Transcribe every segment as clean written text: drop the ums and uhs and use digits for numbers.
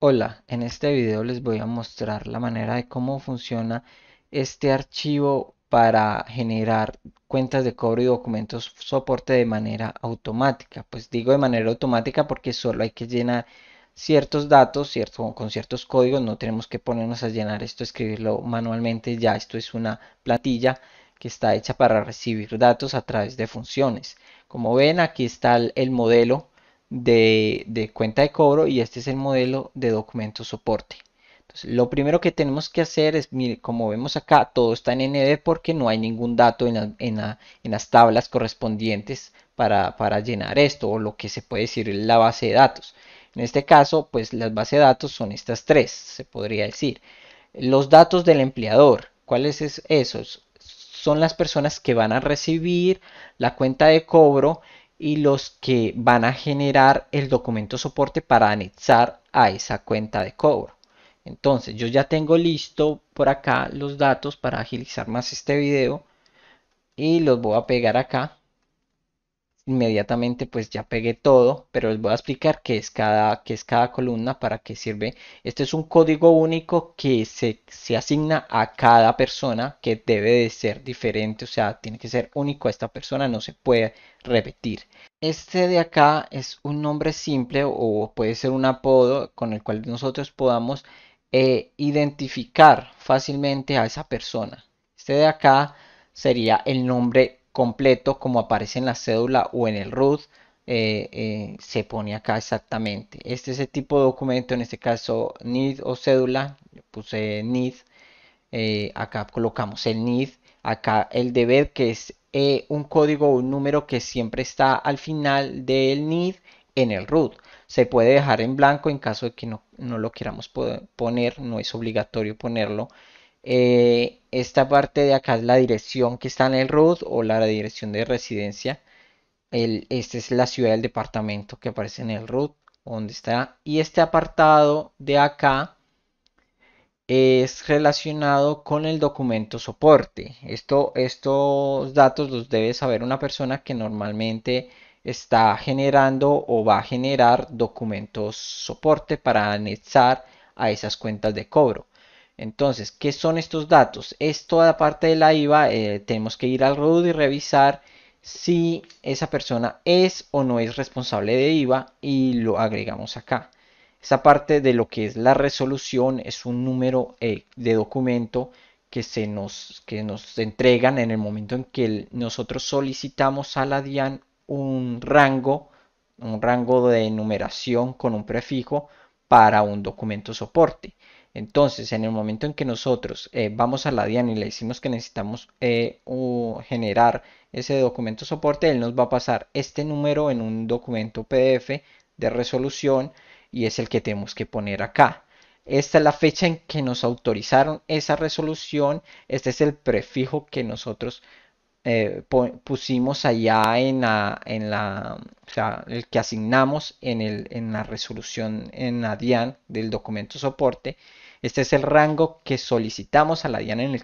Hola, en este video les voy a mostrar la manera de cómo funciona este archivo para generar cuentas de cobro y documentos soporte de manera automática. Pues digo de manera automática porque solo hay que llenar ciertos datos, con ciertos códigos, no tenemos que ponernos a llenar esto, escribirlo manualmente, ya esto es una plantilla que está hecha para recibir datos a través de funciones. Como ven, aquí está el modelo de cuenta de cobro y este es el modelo de documento soporte. Entonces, lo primero que tenemos que hacer es, mire, como vemos acá, todo está en ND porque no hay ningún dato en las tablas correspondientes para llenar esto o lo que se puede decir la base de datos. En este caso, pues las bases de datos son estas tres, se podría decir. Los datos del empleador, ¿cuáles es esos? Son las personas que van a recibir la cuenta de cobro y los que van a generar el documento soporte para anexar a esa cuenta de cobro. Entonces, yo ya tengo listo por acá los datos para agilizar más este video y los voy a pegar acá. Inmediatamente pues ya pegué todo, pero les voy a explicar qué es cada columna, para qué sirve. Este es un código único que se asigna a cada persona, que debe de ser diferente, o sea, tiene que ser único a esta persona, no se puede repetir. Este de acá es un nombre simple o puede ser un apodo con el cual nosotros podamos identificar fácilmente a esa persona. Este de acá sería el nombre completo como aparece en la cédula o en el RUT. Se pone acá exactamente. Este es el tipo de documento, en este caso NID o cédula. Yo puse NID. Acá colocamos el NID. Acá el deber, que es un código o un número que siempre está al final del NID en el root. Se puede dejar en blanco en caso de que no lo queramos poner, no es obligatorio ponerlo. Esta parte de acá es la dirección que está en el root o la dirección de residencia. Esta es la ciudad del departamento que aparece en el root, donde está. Y este apartado de acá es relacionado con el documento soporte. Estos datos los debe saber una persona que normalmente está generando o va a generar documentos soporte para anexar a esas cuentas de cobro. Entonces, ¿qué son estos datos? Es toda parte de la IVA. Tenemos que ir al RUD y revisar si esa persona es o no es responsable de IVA y lo agregamos acá. Esa parte de lo que es la resolución es un número de documento que nos entregan en el momento en que nosotros solicitamos a la DIAN un rango de numeración con un prefijo para un documento soporte. Entonces, en el momento en que nosotros vamos a la DIAN y le decimos que necesitamos generar ese documento soporte, él nos va a pasar este número en un documento PDF de resolución y es el que tenemos que poner acá. Esta es la fecha en que nos autorizaron esa resolución. Este es el prefijo que nosotros pusimos allá o sea, el que asignamos en la resolución en la DIAN del documento soporte. Este es el rango que solicitamos a la DIAN en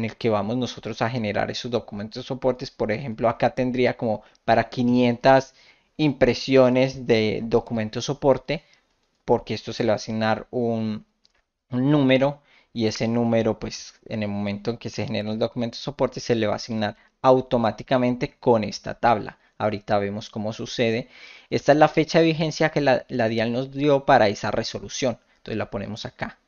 el que vamos nosotros a generar esos documentos soportes. Por ejemplo, acá tendría como para 500 impresiones de documento soporte, porque esto se le va a asignar un número y ese número, pues en el momento en que se genera el documento de soporte, se le va a asignar automáticamente con esta tabla. Ahorita vemos cómo sucede. Esta es la fecha de vigencia que la DIAL nos dio para esa resolución. Entonces la ponemos acá.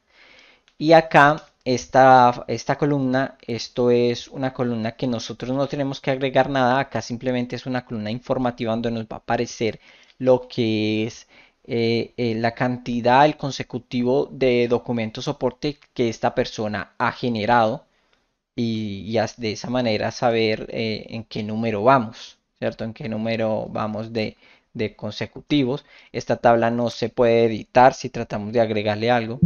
Y acá, esta columna, esto es una columna que nosotros no tenemos que agregar nada. Acá simplemente es una columna informativa donde nos va a aparecer lo que es la cantidad, el consecutivo de documentos soporte que esta persona ha generado y de esa manera saber en qué número vamos, ¿cierto? En qué número vamos de consecutivos. Esta tabla no se puede editar si tratamos de agregarle algo.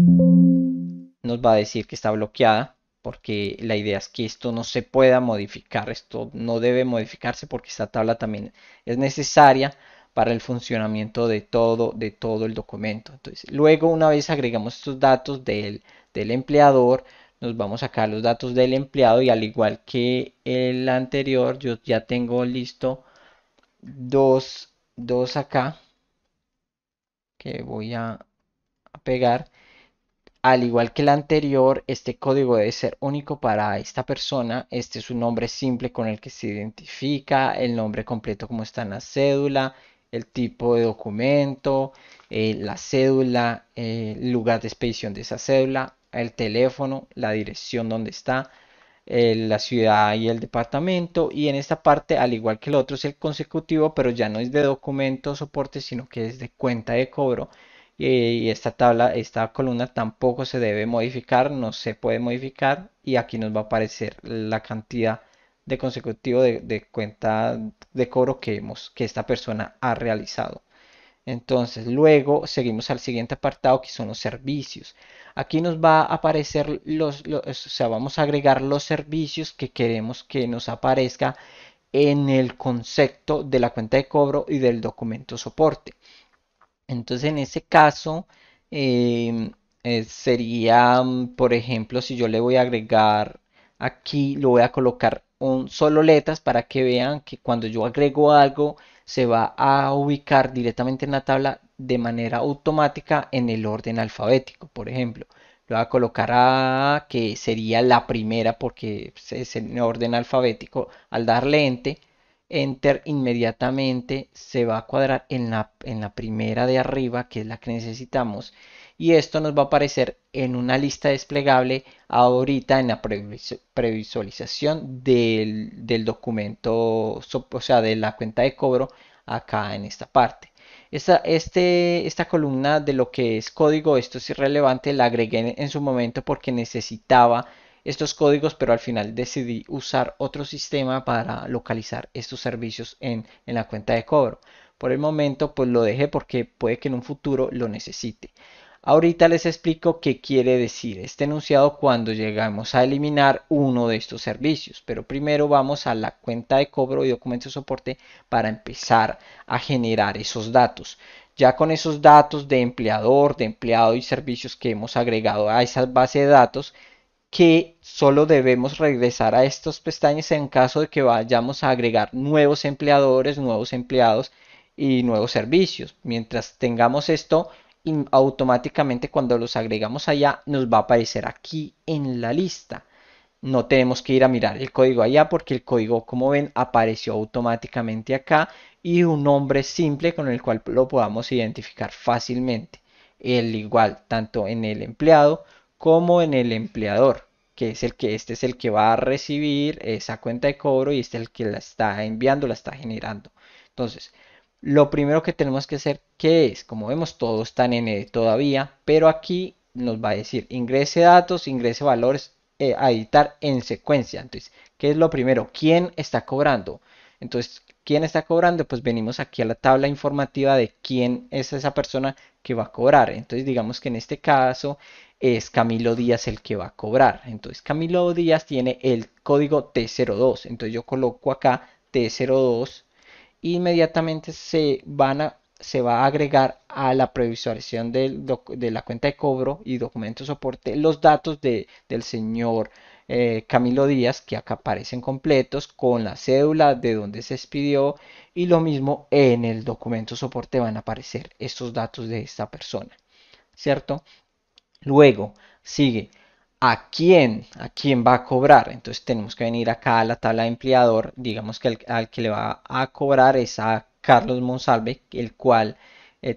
Nos va a decir que está bloqueada porque la idea es que esto no se pueda modificar, esto no debe modificarse porque esta tabla también es necesaria para el funcionamiento de todo el documento. Entonces, luego una vez agregamos estos datos del empleador, nos vamos acá a los datos del empleado y al igual que el anterior, yo ya tengo listo dos acá que voy a pegar. Al igual que el anterior, este código debe ser único para esta persona. Este es un nombre simple con el que se identifica, el nombre completo como está en la cédula, el tipo de documento, la cédula, el lugar de expedición de esa cédula, el teléfono, la dirección donde está, la ciudad y el departamento. Y en esta parte, al igual que el otro, es el consecutivo, pero ya no es de documento soporte, sino que es de cuenta de cobro. Y esta tabla, esta columna tampoco se debe modificar, no se puede modificar. Y aquí nos va a aparecer la cantidad de consecutivo de cuenta de cobro que esta persona ha realizado. Entonces, luego seguimos al siguiente apartado que son los servicios. Aquí nos va a aparecer o sea, vamos a agregar los servicios que queremos que nos aparezca en el concepto de la cuenta de cobro y del documento soporte. Entonces, en ese caso, em, sería, por ejemplo, si yo le voy a agregar aquí, lo voy a colocar un solo letras para que vean que cuando yo agrego algo, se va a ubicar directamente en la tabla de manera automática en el orden alfabético. Por ejemplo, lo voy a colocar A, que sería la primera porque es en orden alfabético. Al darle Enter, inmediatamente se va a cuadrar en la primera de arriba, que es la que necesitamos. Y esto nos va a aparecer en una lista desplegable ahorita en la previsualización del documento, o sea, de la cuenta de cobro acá en esta parte. Esta columna de lo que es código, esto es irrelevante, la agregué en su momento porque necesitaba estos códigos, pero al final decidí usar otro sistema para localizar estos servicios en la cuenta de cobro. Por el momento, pues lo dejé porque puede que en un futuro lo necesite. Ahorita les explico qué quiere decir este enunciado cuando llegamos a eliminar uno de estos servicios. Pero primero vamos a la cuenta de cobro y documento de soporte para empezar a generar esos datos. Ya con esos datos de empleador, de empleado y servicios que hemos agregado a esa base de datos, que solo debemos regresar a estos pestañas en caso de que vayamos a agregar nuevos empleadores, nuevos empleados y nuevos servicios. Mientras tengamos esto, automáticamente cuando los agregamos allá nos va a aparecer aquí en la lista. No tenemos que ir a mirar el código allá porque el código, como ven, apareció automáticamente acá y un nombre simple con el cual lo podamos identificar fácilmente. El igual tanto en el empleado como en el empleador, que es este es el que va a recibir esa cuenta de cobro y este es el que la está enviando, la está generando. Entonces, lo primero que tenemos que hacer, ¿qué es? Como vemos, todo está en N todavía, pero aquí nos va a decir ingrese datos, ingrese valores a editar en secuencia. Entonces, ¿qué es lo primero? ¿Quién está cobrando? Entonces, ¿quién está cobrando? Pues venimos aquí a la tabla informativa de quién es esa persona que va a cobrar. Entonces, digamos que en este caso es Camilo Díaz el que va a cobrar. Entonces, Camilo Díaz tiene el código T02. Entonces, yo coloco acá T02. Inmediatamente se va a agregar a la previsualización de la cuenta de cobro y documento de soporte los datos del señor Camilo Díaz, que acá aparecen completos con la cédula de donde se expidió, y lo mismo en el documento de soporte van a aparecer estos datos de esta persona, ¿cierto? Luego sigue a quién va a cobrar. Entonces tenemos que venir acá a la tabla de empleador. Digamos que al que le va a cobrar es a Carlos Monsalve, el cual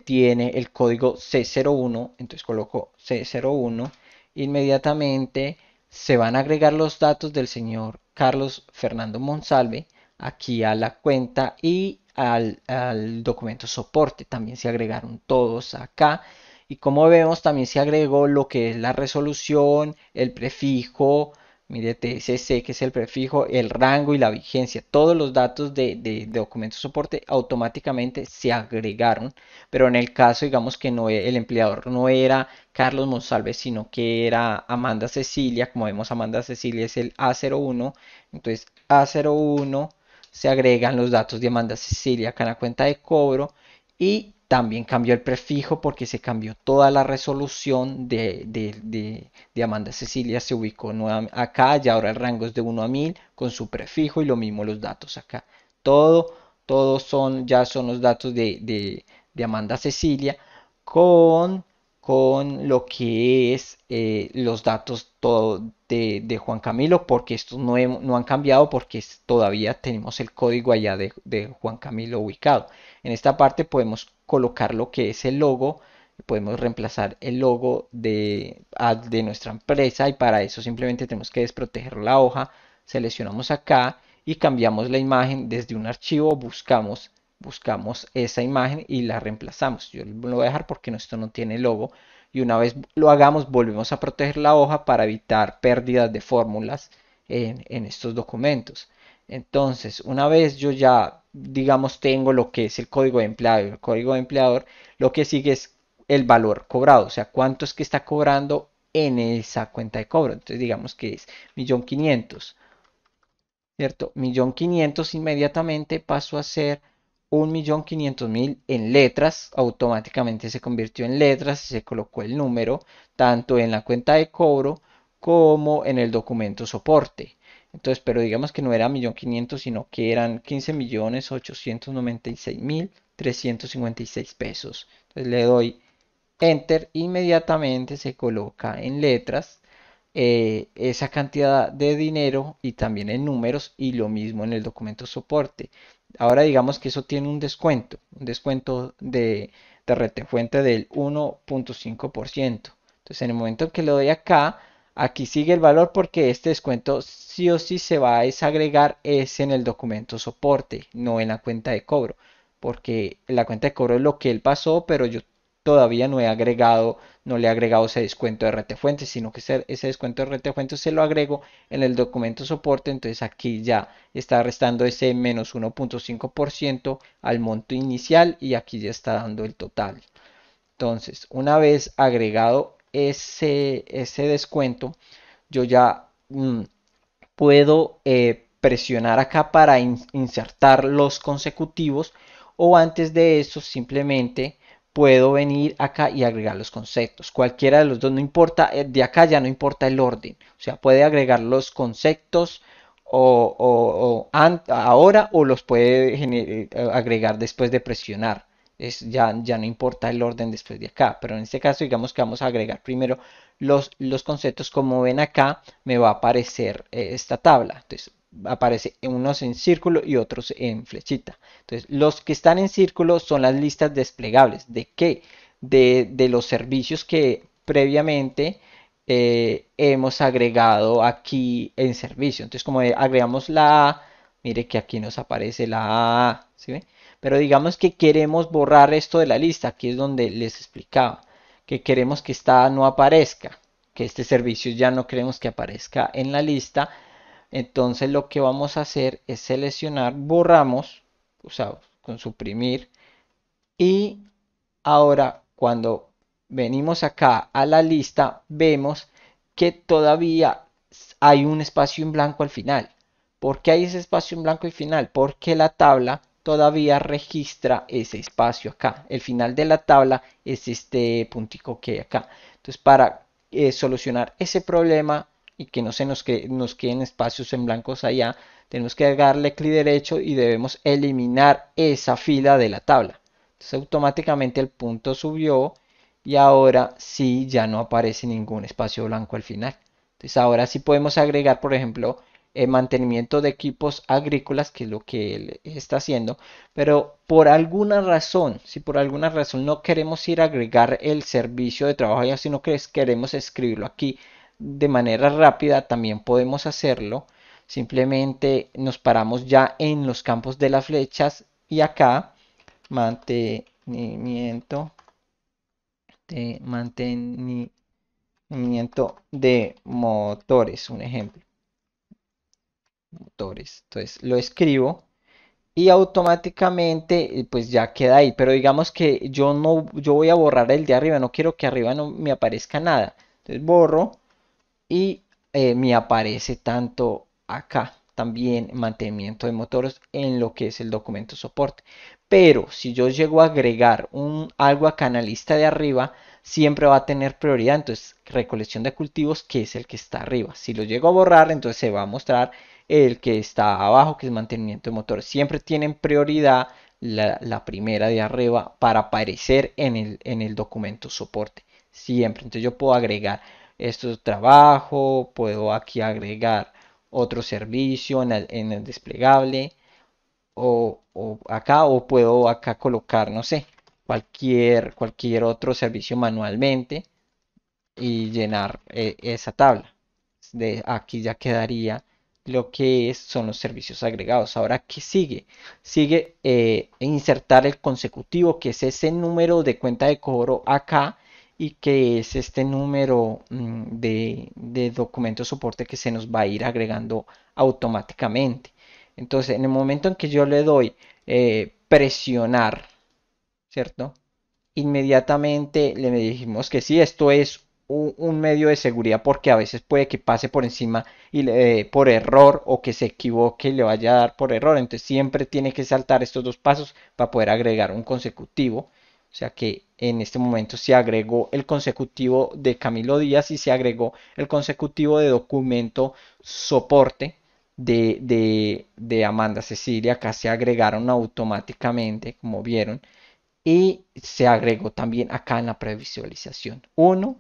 tiene el código C01. Entonces coloco C01. Inmediatamente se van a agregar los datos del señor Carlos Fernando Monsalve aquí a la cuenta y al documento soporte. También se agregaron todos acá. Y como vemos, también se agregó lo que es la resolución, el prefijo, mire TSC, que es el prefijo, el rango y la vigencia. Todos los datos de documento de soporte automáticamente se agregaron. Pero en el caso, digamos que no, el empleador no era Carlos Monsalve, sino que era Amanda Cecilia. Como vemos, Amanda Cecilia es el A01. Entonces, A01 se agregan los datos de Amanda Cecilia acá en la cuenta de cobro y también cambió el prefijo porque se cambió toda la resolución de Amanda Cecilia, se ubicó acá y ahora el rango es de 1 a 1000 con su prefijo y lo mismo los datos acá. Todo, todos ya son los datos de Amanda Cecilia con, con lo que es los datos todo de Juan Camilo, porque estos no han cambiado, porque todavía tenemos el código allá de Juan Camilo ubicado. En esta parte podemos colocar lo que es el logo, podemos reemplazar el logo de nuestra empresa, y para eso simplemente tenemos que desproteger la hoja, seleccionamos acá y cambiamos la imagen desde un archivo, buscamos esa imagen y la reemplazamos. Yo lo voy a dejar porque esto no tiene logo, y una vez lo hagamos volvemos a proteger la hoja para evitar pérdidas de fórmulas en estos documentos. Entonces, una vez yo ya, digamos, tengo lo que es el código de empleado y el código de empleador, lo que sigue es el valor cobrado, o sea, cuánto es que está cobrando en esa cuenta de cobro. Entonces, digamos que es 1.500.000, ¿cierto? 1.500.000 inmediatamente pasó a ser 1.500.000 en letras, automáticamente se convirtió en letras y se colocó el número tanto en la cuenta de cobro como en el documento soporte. Entonces, pero digamos que no era 1.500.000, sino que eran 15.896.356 pesos. Entonces le doy Enter, inmediatamente se coloca en letras esa cantidad de dinero y también en números, y lo mismo en el documento soporte. Ahora digamos que eso tiene un descuento de retefuente del 1.5%. Entonces en el momento en que le doy acá, aquí sigue el valor, porque este descuento sí o sí se va a desagregar es en el documento soporte, no en la cuenta de cobro, porque la cuenta de cobro es lo que él pasó, pero yo todavía no le he agregado ese descuento de retefuentes, sino que ese descuento de retefuentes se lo agrego en el documento soporte. Entonces aquí ya está restando ese menos 1.5% al monto inicial, y aquí ya está dando el total. Entonces, una vez agregado ese descuento, yo ya puedo presionar acá para insertar los consecutivos, o antes de eso simplemente puedo venir acá y agregar los conceptos. Cualquiera de los dos, no importa, de acá ya no importa el orden. O sea, puede agregar los conceptos ahora, o los puede agregar después de presionar. Ya no importa el orden después de acá, pero en este caso digamos que vamos a agregar primero los conceptos. Como ven acá me va a aparecer esta tabla. Entonces aparece unos en círculo y otros en flechita. Entonces los que están en círculo son las listas desplegables. ¿De qué? De los servicios que previamente hemos agregado aquí en servicio. Entonces como agregamos la A, mire que aquí nos aparece la A, ¿sí ve? Pero digamos que queremos borrar esto de la lista. Aquí es donde les explicaba que queremos que esta no aparezca, que este servicio ya no queremos que aparezca en la lista. Entonces lo que vamos a hacer es seleccionar, borramos, o sea, con suprimir, y ahora cuando venimos acá a la lista vemos que todavía hay un espacio en blanco al final. ¿Por qué hay ese espacio en blanco al final? Porque la tabla todavía registra ese espacio acá. El final de la tabla es este puntico que hay acá. Entonces, para solucionar ese problema y que no se nos queden espacios en blancos allá, tenemos que darle clic derecho y debemos eliminar esa fila de la tabla. Entonces automáticamente el punto subió, y ahora sí ya no aparece ningún espacio blanco al final. Entonces ahora sí podemos agregar, por ejemplo, mantenimiento de equipos agrícolas, que es lo que él está haciendo. Pero por alguna razón, si por alguna razón no queremos ir a agregar el servicio de trabajo ya, sino que queremos escribirlo aquí de manera rápida, también podemos hacerlo. Simplemente nos paramos ya en los campos de las flechas, y acá mantenimiento de motores, un ejemplo, motores. Entonces lo escribo y automáticamente pues ya queda ahí. Pero digamos que yo voy a borrar el de arriba, no quiero que arriba no me aparezca nada. Entonces borro, y me aparece tanto acá también mantenimiento de motores en lo que es el documento soporte. Pero si yo llego a agregar algo acá en la lista de arriba, siempre va a tener prioridad. Entonces recolección de cultivos, que es el que está arriba. Si lo llego a borrar, entonces se va a mostrar el que está abajo, que es mantenimiento de motores. Siempre tienen prioridad la primera de arriba para aparecer en el documento soporte. Siempre. Entonces yo puedo agregar esto trabajo, puedo aquí agregar otro servicio en el desplegable o acá o puedo acá colocar, no sé, cualquier otro servicio manualmente y llenar esa tabla. De aquí ya quedaría lo que son los servicios agregados. Ahora, ¿qué sigue? Sigue insertar el consecutivo, que es ese número de cuenta de cobro acá y que es este número de documento soporte que se nos va a ir agregando automáticamente. Entonces, en el momento en que yo le doy presionar, ¿cierto? Inmediatamente le dijimos que sí, esto es un medio de seguridad porque a veces puede que pase por encima y por error o que se equivoque y le vaya a dar por error. Entonces siempre tiene que saltar estos dos pasos para poder agregar un consecutivo. O sea que en este momento se agregó el consecutivo de Camilo Díaz y se agregó el consecutivo de documento soporte de Amanda Cecilia. Acá se agregaron automáticamente, como vieron. Y se agregó también acá en la previsualización uno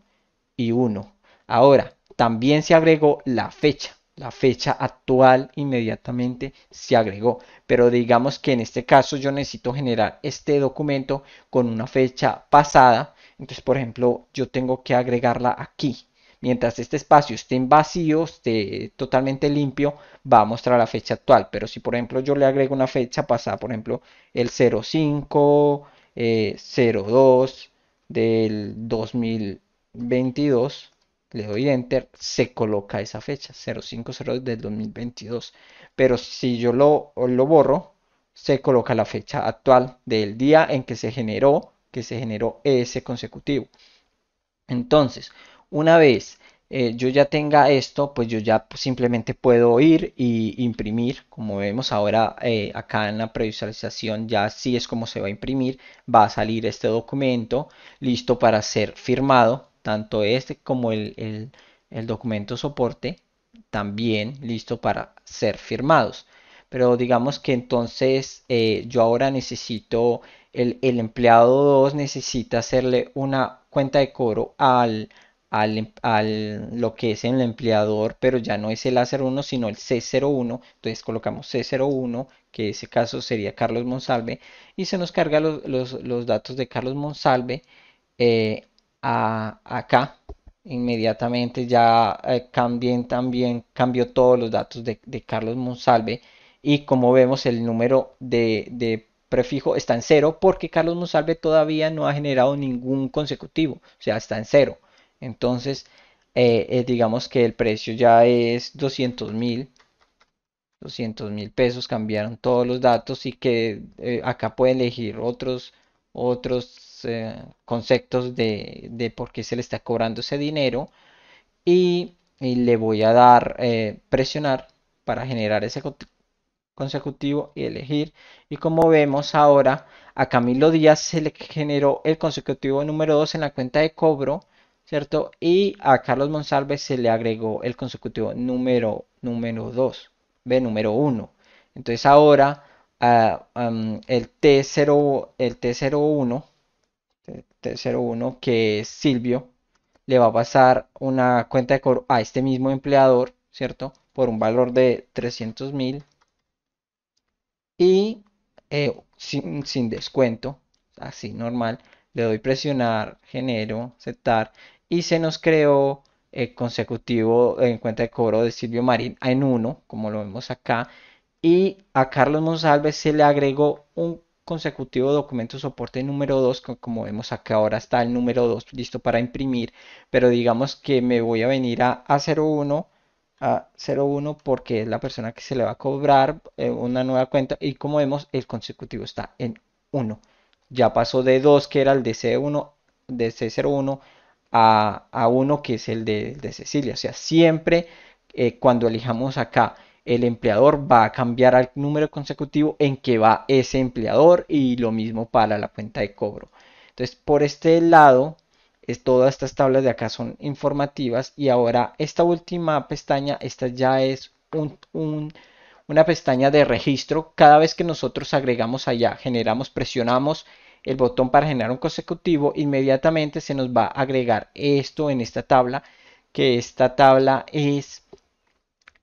y uno. Ahora, también se agregó la fecha. La fecha actual inmediatamente se agregó. Pero digamos que en este caso yo necesito generar este documento con una fecha pasada. Entonces, por ejemplo, yo tengo que agregarla aquí. Mientras este espacio esté en vacío, esté totalmente limpio, va a mostrar la fecha actual. Pero si, por ejemplo, yo le agrego una fecha pasada, por ejemplo, el 05 02 del 2022, le doy enter, se coloca esa fecha, 050 del 2022. Pero si yo lo borro, se coloca la fecha actual del día en que se generó ese consecutivo. Entonces, una vez yo ya tenga esto, pues yo ya simplemente puedo ir y imprimir. Como vemos ahora acá en la previsualización, ya así es como se va a imprimir. Va a salir este documento listo para ser firmado, tanto este como el documento soporte, también listo para ser firmados. Pero digamos que entonces yo ahora necesito el empleado 2 necesita hacerle una cuenta de cobro al lo que es el empleador, pero ya no es el A01, sino el C01. Entonces colocamos C01, que en ese caso sería Carlos Monsalve, y se nos carga los datos de Carlos Monsalve acá. Inmediatamente ya también cambió todos los datos de Carlos Monsalve y como vemos el número de prefijo está en cero porque Carlos Monsalve todavía no ha generado ningún consecutivo, o sea, está en cero. Entonces, digamos que el precio ya es 200.000 pesos, cambiaron todos los datos y que acá puede elegir otros conceptos de por qué se le está cobrando ese dinero y le voy a dar presionar para generar ese consecutivo y elegir. Y como vemos ahora, a Camilo Díaz se le generó el consecutivo número 2 en la cuenta de cobro, ¿cierto? Y a Carlos Monsalve se le agregó el consecutivo número 2, número 1. Entonces ahora el T01, que es Silvio, le va a pasar una cuenta de cobro a este mismo empleador, ¿cierto? Por un valor de 300.000 y sin descuento, así normal, le doy presionar, genero, aceptar y se nos creó consecutivo en cuenta de cobro de Silvio Marín en uno como lo vemos acá, y a Carlos Monsalve se le agregó un consecutivo documento soporte número 2 como vemos acá ahora está el número 2 listo para imprimir, pero digamos que me voy a venir a 01 porque es la persona que se le va a cobrar una nueva cuenta y como vemos el consecutivo está en 1. Ya pasó de 2 que era el de C1, de C01 a 1 que es el de Cecilia. O sea, siempre cuando elijamos acá el empleador va a cambiar al número consecutivo en que va ese empleador y lo mismo para la cuenta de cobro. Entonces, por este lado todas estas tablas de acá son informativas y ahora esta última pestaña, esta ya es una pestaña de registro. Cada vez que nosotros agregamos allá, generamos, presionamos el botón para generar un consecutivo, inmediatamente se nos va a agregar esto en esta tabla, que esta tabla es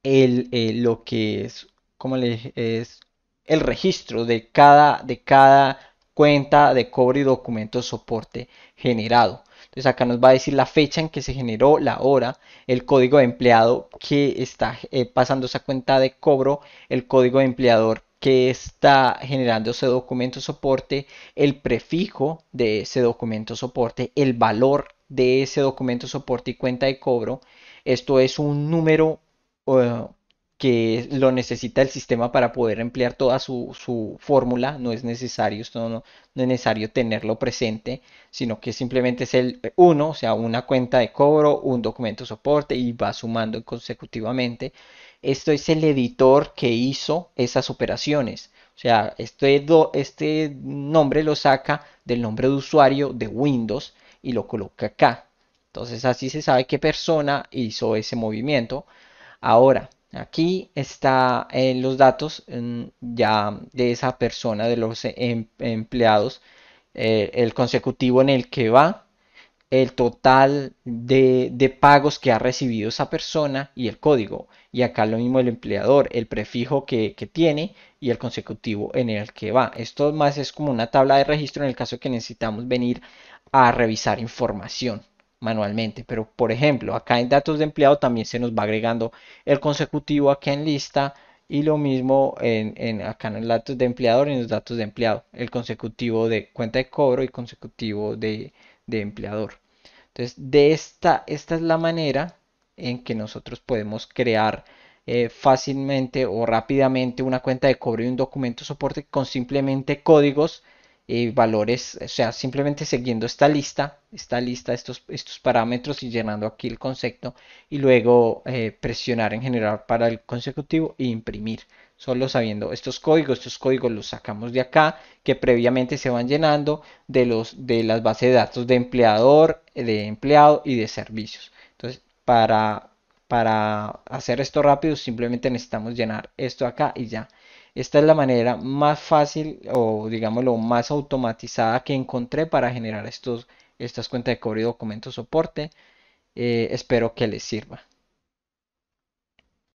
lo que es, como le, es el registro de cada cuenta de cobro y documento de soporte generado. Entonces acá nos va a decir la fecha en que se generó, la hora, el código de empleado que está pasando esa cuenta de cobro, el código de empleador que está generando ese documento soporte, el prefijo de ese documento soporte, el valor de ese documento soporte y cuenta de cobro. Esto es un número uh, que lo necesita el sistema para poder emplear toda su fórmula. No es necesario, esto no es necesario tenerlo presente, sino que simplemente es el uno, o sea, una cuenta de cobro, un documento soporte y va sumando consecutivamente. Esto es el editor que hizo esas operaciones. O sea, este nombre lo saca del nombre de usuario de Windows y lo coloca acá. Entonces así se sabe qué persona hizo ese movimiento. Ahora, aquí están los datos ya de esa persona, de los empleados, el consecutivo en el que va, el total de pagos que ha recibido esa persona y el código. Y acá lo mismo el empleador, el prefijo que tiene y el consecutivo en el que va. Esto más es como una tabla de registro en el caso que necesitamos venir a revisar información manualmente. Pero por ejemplo, acá en datos de empleado también se nos va agregando el consecutivo acá en lista y lo mismo acá en los datos de empleador, en los datos de empleado, el consecutivo de cuenta de cobro y consecutivo de empleador. Entonces, esta es la manera en que nosotros podemos crear fácilmente o rápidamente una cuenta de cobro y un documento soporte con simplemente códigos y valores, o sea, simplemente siguiendo esta lista, estos parámetros y llenando aquí el concepto y luego presionar en general para el consecutivo e imprimir. Solo sabiendo estos códigos los sacamos de acá, que previamente se van llenando de las bases de datos de empleador, de empleado y de servicios. Entonces, para hacer esto rápido, simplemente necesitamos llenar esto acá y ya. Esta es la manera más fácil o digámoslo más automatizada que encontré para generar estas cuentas de cobro y documentos soporte. Espero que les sirva.